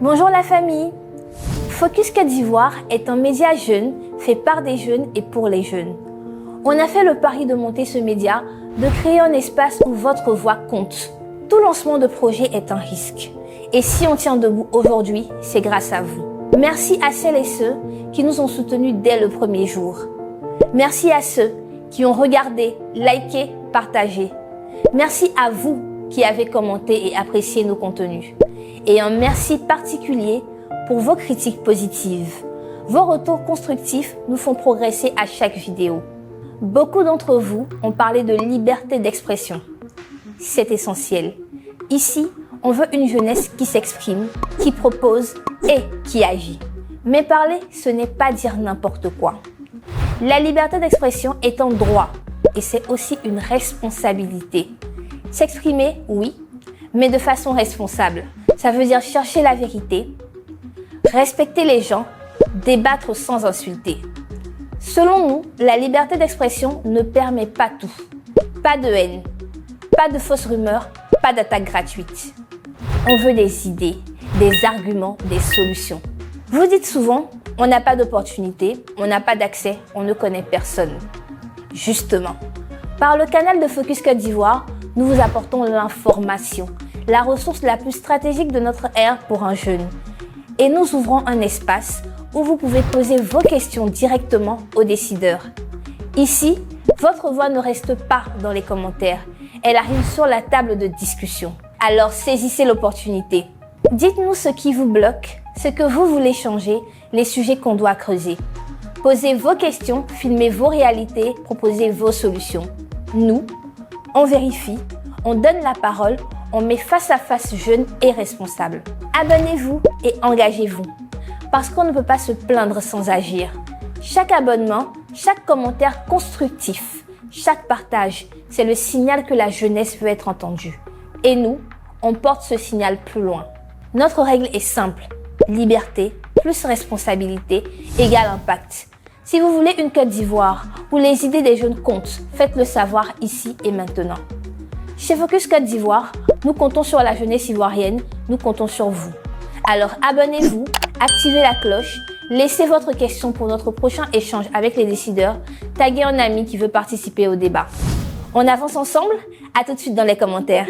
Bonjour la famille. Focus Côte d'Ivoire est un média jeune fait par des jeunes et pour les jeunes. On a fait le pari de monter ce média, de créer un espace où votre voix compte. Tout lancement de projet est un risque. Et si on tient debout aujourd'hui, c'est grâce à vous. Merci à celles et ceux qui nous ont soutenus dès le premier jour. Merci à ceux qui ont regardé, liké, partagé. Merci à vous qui avez commenté et apprécié nos contenus. Et un merci particulier pour vos critiques positives. Vos retours constructifs nous font progresser à chaque vidéo. Beaucoup d'entre vous ont parlé de liberté d'expression. C'est essentiel. Ici, on veut une jeunesse qui s'exprime, qui propose et qui agit. Mais parler, ce n'est pas dire n'importe quoi. La liberté d'expression est un droit et c'est aussi une responsabilité. S'exprimer, oui, mais de façon responsable. Ça veut dire chercher la vérité, respecter les gens, débattre sans insulter. Selon nous, la liberté d'expression ne permet pas tout. Pas de haine, pas de fausses rumeurs, pas d'attaques gratuites. On veut des idées, des arguments, des solutions. Vous dites souvent, on n'a pas d'opportunité, on n'a pas d'accès, on ne connaît personne. Justement, par le canal de Focus Côte d'Ivoire, nous vous apportons l'information, la ressource la plus stratégique de notre ère pour un jeune. Et nous ouvrons un espace où vous pouvez poser vos questions directement aux décideurs. Ici, votre voix ne reste pas dans les commentaires, elle arrive sur la table de discussion. Alors saisissez l'opportunité. Dites-nous ce qui vous bloque, ce que vous voulez changer, les sujets qu'on doit creuser. Posez vos questions, filmez vos réalités, proposez vos solutions. Nous, on vérifie, on donne la parole, on met face à face jeunes et responsables. Abonnez-vous et engagez-vous. Parce qu'on ne peut pas se plaindre sans agir. Chaque abonnement, chaque commentaire constructif, chaque partage, c'est le signal que la jeunesse veut être entendue. Et nous, on porte ce signal plus loin. Notre règle est simple. Liberté plus responsabilité égale impact. Si vous voulez une Côte d'Ivoire où les idées des jeunes comptent, faites-le savoir ici et maintenant. Chez Focus Côte d'Ivoire, nous comptons sur la jeunesse ivoirienne, nous comptons sur vous. Alors abonnez-vous, activez la cloche, laissez votre question pour notre prochain échange avec les décideurs, taguez un ami qui veut participer au débat. On avance ensemble? À tout de suite dans les commentaires.